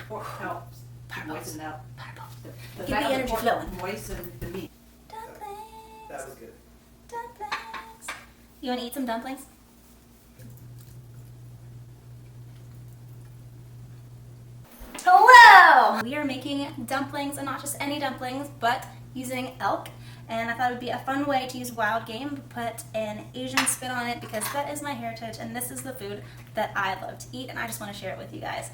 pork helps to moisten up. The Get the fat of energy pork flowing. moisten the meat. Dumplings. That was good. Dumplings. You want to eat some dumplings? Hello! We are making dumplings, and not just any dumplings, but using elk. And I thought it would be a fun way to use wild game, put an Asian spin on it because that is my heritage and this is the food that I love to eat and I just want to share it with you guys.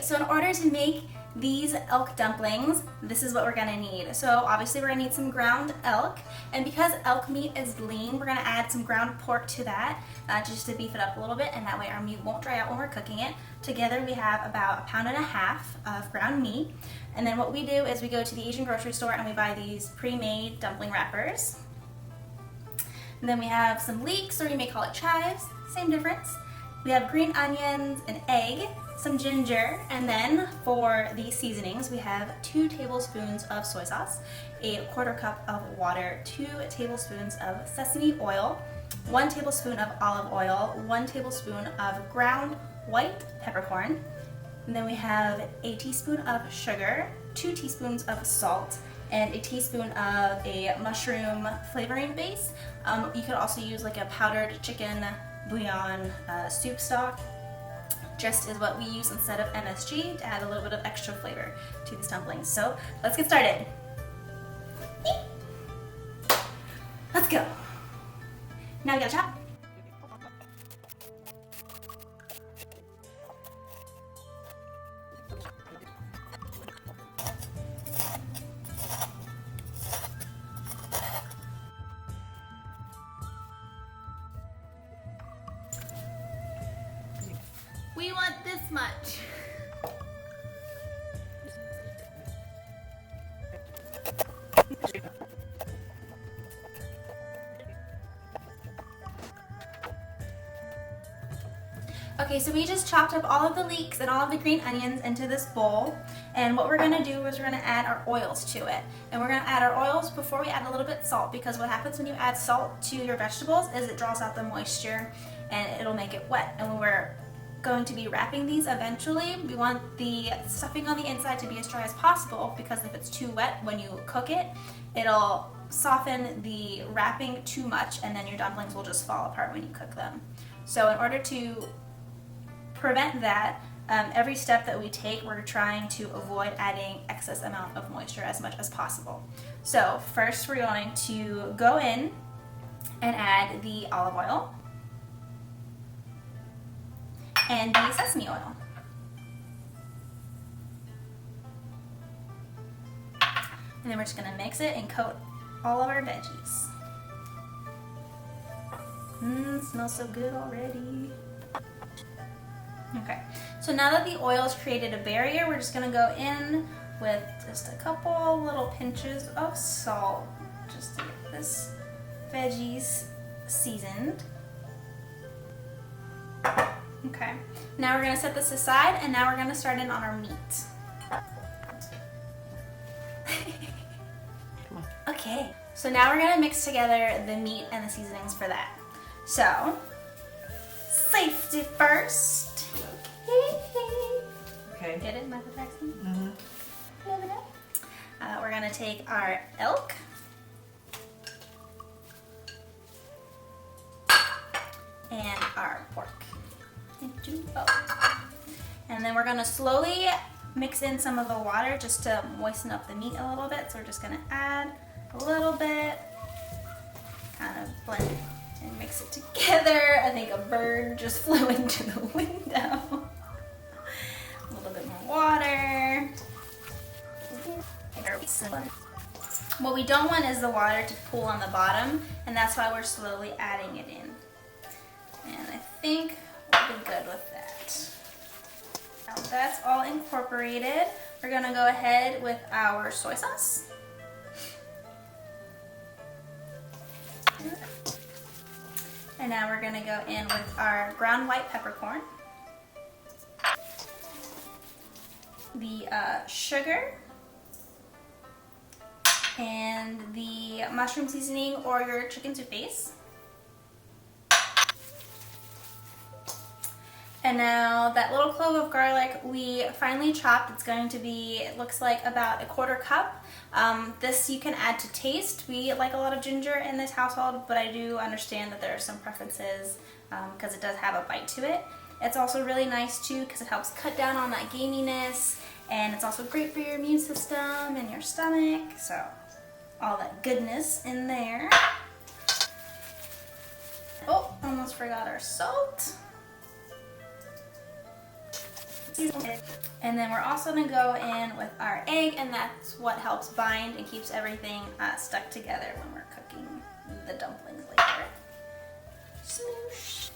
So in order to make these elk dumplings, this is what we're gonna need. So obviously we're gonna need some ground elk, and because elk meat is lean, we're gonna add some ground pork to that just to beef it up a little bit, and that way our meat won't dry out when we're cooking it. Together we have about 1.5 pounds of ground meat, and then what we do is we go to the Asian grocery store and we buy these pre-made dumpling wrappers. And then we have some leeks, or you may call it chives, same difference. We have green onions, an egg, some ginger, and then for the seasonings we have 2 tablespoons of soy sauce, a 1/4 cup of water, 2 tablespoons of sesame oil, 1 tablespoon of olive oil, 1 tablespoon of ground white peppercorn, and then we have a teaspoon of sugar, 2 teaspoons of salt, and a teaspoon of a mushroom flavoring base. You could also use like a powdered chicken bouillon soup stock, just as what we use instead of MSG to add a little bit of extra flavor to these dumplings. So let's get started. Let's go. Now we gotta chop. We want this much. Okay, so we just chopped up all of the leeks and all of the green onions into this bowl, and what we're gonna do is we're gonna add our oils to it. And we're gonna add our oils before we add a little bit of salt, because what happens when you add salt to your vegetables is it draws out the moisture and it'll make it wet. And when we're going to be wrapping these eventually, we want the stuffing on the inside to be as dry as possible, because if it's too wet when you cook it, it'll soften the wrapping too much and then your dumplings will just fall apart when you cook them. So in order to prevent that, every step that we take, we're trying to avoid adding excess amount of moisture as much as possible. So first we're going to go in and add the olive oil and the sesame oil. And then we're just gonna mix it and coat all of our veggies. Smells so good already. Okay, so now that the oil's created a barrier, we're just gonna go in with just a couple little pinches of salt just to get this veggies seasoned. Okay, now we're gonna set this aside, and now we're gonna start in on our meat. Okay, so now we're gonna mix together the meat and the seasonings for that. So, safety first. Okay. Get it, Michael Jackson? Mm-hmm. Love it. We're gonna take our elk and our pork into both. And then we're gonna slowly mix in some of the water just to moisten up the meat a little bit. So we're just gonna add a little bit, kind of blend it and mix it together. I think a bird just flew into the window. A little bit more water. What we don't want is the water to pool on the bottom, and that's why we're slowly adding it in. And I think we'll be good with that. Now that's all incorporated, we're gonna go ahead with our soy sauce. And now we're gonna go in with our ground white peppercorn, the sugar, and the mushroom seasoning or your chicken soup base. And now that little clove of garlic we finely chopped, it's going to be, it looks like about a 1/4 cup. This you can add to taste. We like a lot of ginger in this household, but I do understand that there are some preferences because it does have a bite to it. It's also really nice too because it helps cut down on that gaminess, and it's also great for your immune system and your stomach. So all that goodness in there. Oh, almost forgot our salt. And then we're also going to go in with our egg, and that's what helps bind and keeps everything stuck together when we're cooking the dumplings later. Smoosh.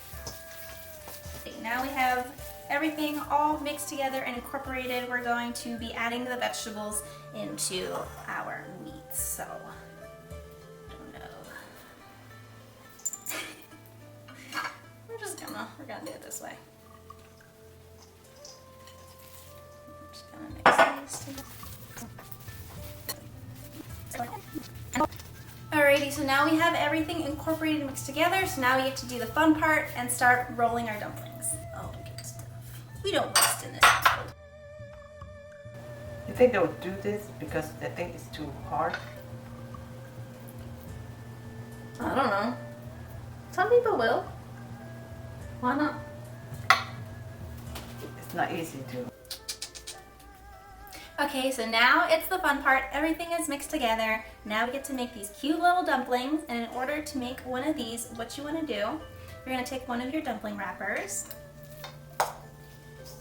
Okay, now we have everything all mixed together and incorporated. We're going to be adding the vegetables into our meat. So, don't know. We're gonna do it this way. Alrighty, so now we have everything incorporated and mixed together, so now we get to do the fun part and start rolling our dumplings. Oh, good stuff. We don't waste in this household. You think they'll do this because they think it's too hard? I don't know. Some people will. Why not? It's not easy to. Okay, so now it's the fun part. Everything is mixed together. Now we get to make these cute little dumplings, and in order to make one of these, what you want to do, you're going to take one of your dumpling wrappers.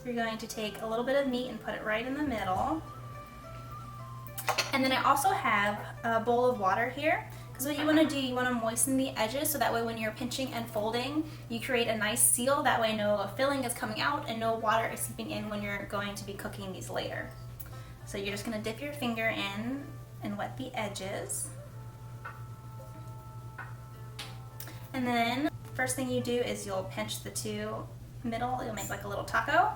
You're going to take a little bit of meat and put it right in the middle. And then I also have a bowl of water here, because what you want to do, you want to moisten the edges so that way when you're pinching and folding, you create a nice seal. That way no filling is coming out and no water is seeping in when you're going to be cooking these later. So you're just going to dip your finger in and wet the edges. And then first thing you do is you'll pinch the two middle, you'll make like a little taco.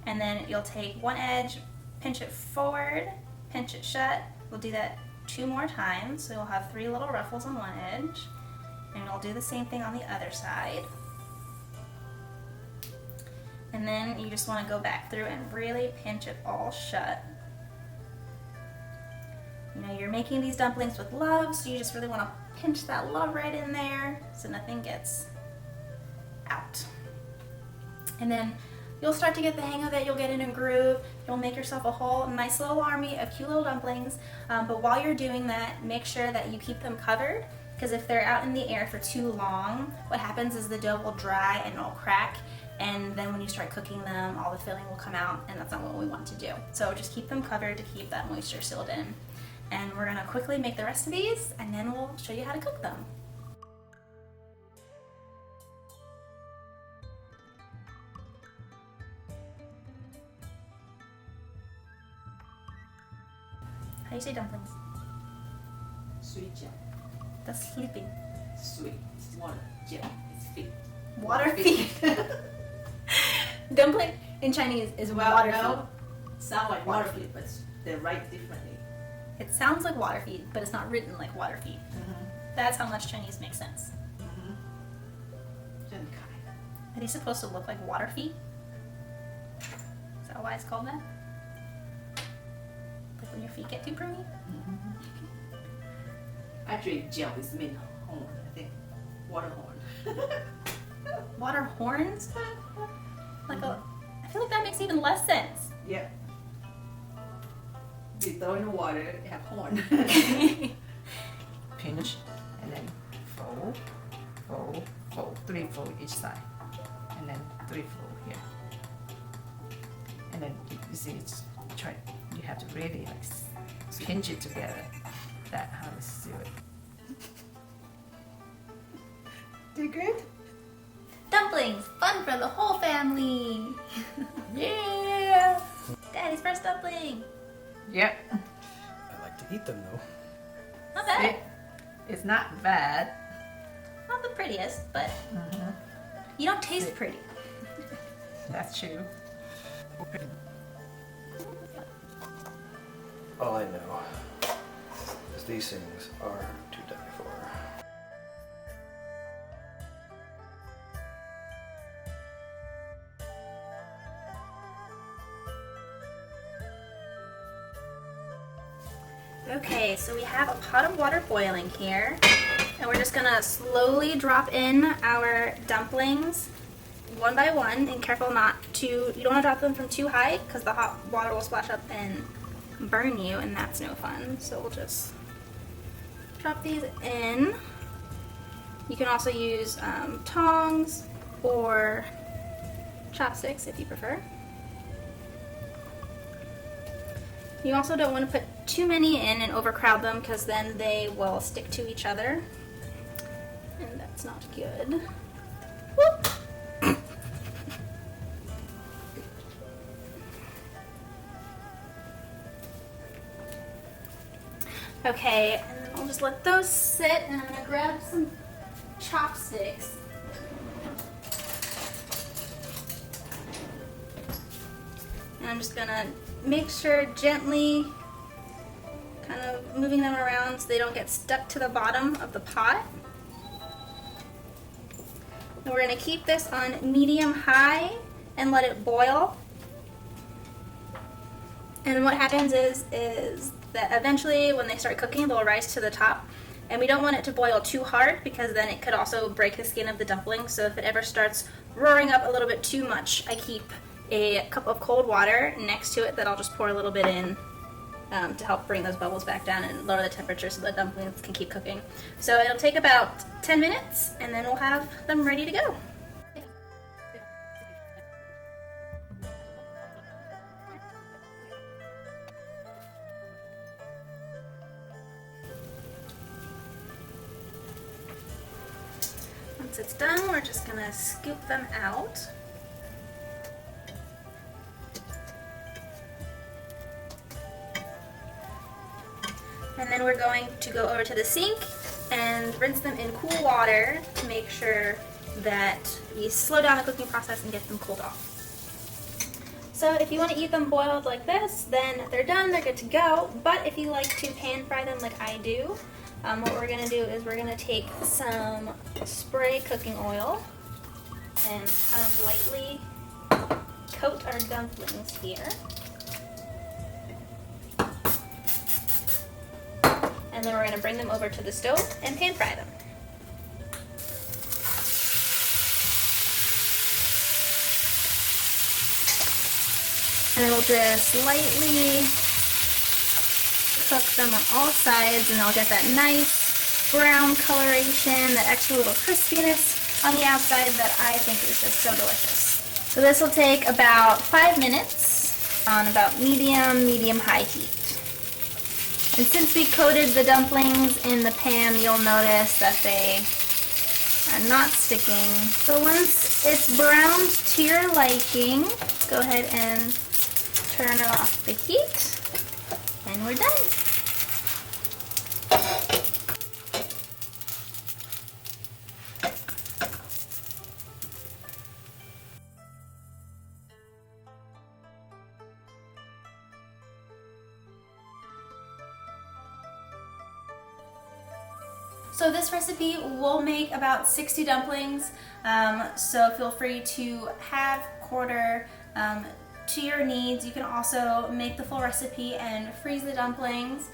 And then you'll take one edge, pinch it forward, pinch it shut. We'll do that 2 more times, so you'll have 3 little ruffles on one edge. And we'll do the same thing on the other side. And then you just want to go back through and really pinch it all shut. You know, you're making these dumplings with love, so you just really want to pinch that love right in there so nothing gets out. And then you'll start to get the hang of it, you'll get in a groove, you'll make yourself a whole nice little army of cute little dumplings. But while you're doing that, make sure that you keep them covered, because if they're out in the air for too long, what happens is the dough will dry and it'll crack, and then when you start cooking them, all the filling will come out, and that's not what we want to do. So just keep them covered to keep that moisture sealed in. And we're gonna quickly make the rest of these, and then we'll show you how to cook them. How do you say dumplings? Sweet gel. That's sleeping. Sweet. It's water. Gel. It's feet. Water feet. Dumpling in Chinese is water feet. Sound like water feet, but they're write differently. It sounds like water feet, but it's not written like water feet. Mm-hmm. That's how much Chinese makes sense. Mm-hmm. Are they supposed to look like water feet? Is that why it's called that? Like when your feet get too pruny? Mm-hmm. Actually, gel is mean horn, I think. Water horn. Water horns? Like a, I feel like that makes even less sense. Yeah. You throw in the water, you have horn. Pinch, and then fold, fold, fold. 3 fold each side. And then 3 fold here. And then you see, it's try. You have to really like pinch it together. That's how to seal it. Do good? Dumplings! Fun for the whole family! Yeah! Daddy's first dumpling! Yep. I like to eat them though. Not bad. It's not bad. Not the prettiest, but you don't taste pretty. That's true. All I know is these things are to die for. Okay, so we have a pot of water boiling here, and we're just gonna slowly drop in our dumplings one by one, and careful not to, you don't wanna drop them from too high because the hot water will splash up and burn you, and that's no fun. So we'll just drop these in. You can also use tongs or chopsticks if you prefer. You also don't want to put too many in and overcrowd them because then they will stick to each other, and that's not good. Whoop. Okay, and then I'll just let those sit, and I'm gonna grab some chopsticks. And I'm just gonna make sure gently kind of moving them around so they don't get stuck to the bottom of the pot. And we're gonna keep this on medium-high and let it boil. And what happens is that eventually when they start cooking, they'll rise to the top. And we don't want it to boil too hard because then it could also break the skin of the dumpling. So if it ever starts roaring up a little bit too much, I keep a cup of cold water next to it that I'll just pour a little bit in to help bring those bubbles back down and lower the temperature so the dumplings can keep cooking. So it'll take about 10 minutes and then we'll have them ready to go. Once it's done, we're just gonna scoop them out. And then we're going to go over to the sink and rinse them in cool water to make sure that we slow down the cooking process and get them cooled off. So if you want to eat them boiled like this, then they're done, they're good to go. But if you like to pan fry them like I do, what we're going to do is we're going to take some spray cooking oil and kind of lightly coat our dumplings here. And then we're going to bring them over to the stove and pan fry them. And then we'll just lightly cook them on all sides, and they'll get that nice brown coloration, that extra little crispiness on the outside that I think is just so delicious. So this will take about 5 minutes on about medium-high heat. And since we coated the dumplings in the pan, you'll notice that they are not sticking. So once it's browned to your liking, go ahead and turn it off the heat, and we're done. So this recipe will make about 60 dumplings, so feel free to halve, quarter to your needs. You can also make the full recipe and freeze the dumplings.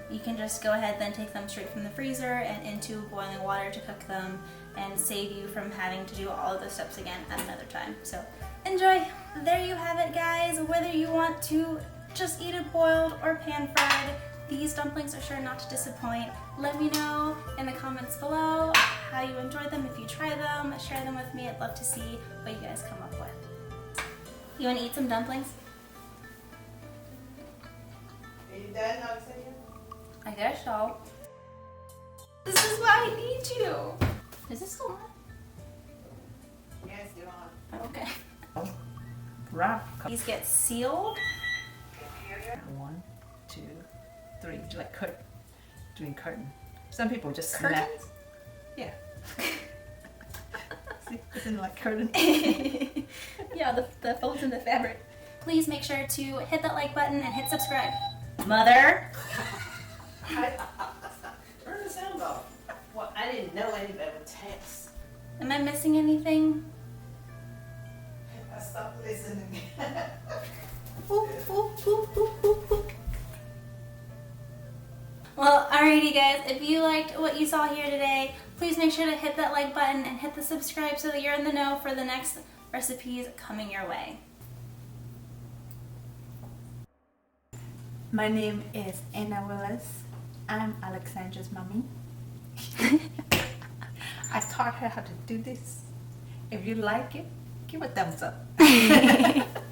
You can just go ahead then take them straight from the freezer and into boiling water to cook them and save you from having to do all of those steps again at another time. So enjoy! There you have it, guys. Whether you want to just eat it boiled or pan fried, these dumplings are sure not to disappoint. Let me know in the comments below how you enjoyed them. If you try them, share them with me. I'd love to see what you guys come up with. You want to eat some dumplings? Are you done, Oxenia? I guess so. This is why I need you. Is this still on? Yes, you're on. Okay. Wrap. These get sealed. 1, 2, 3. Like doing curtain. Some people just snap. Curtains? Yeah. See, isn't it like curtain? Yeah, the folds in the fabric. Please make sure to hit that like button and hit subscribe. Mother! Turn the sound off. Well, I didn't know anybody would text. Am I missing anything? I stopped listening. Ooh, ooh, ooh, ooh, ooh, ooh. Well, alrighty guys, if you liked what you saw here today, please make sure to hit that like button and hit the subscribe so that you're in the know for the next recipes coming your way. My name is Anna Willis. I'm Alexandra's mommy. I taught her how to do this. If you like it, give a thumbs up.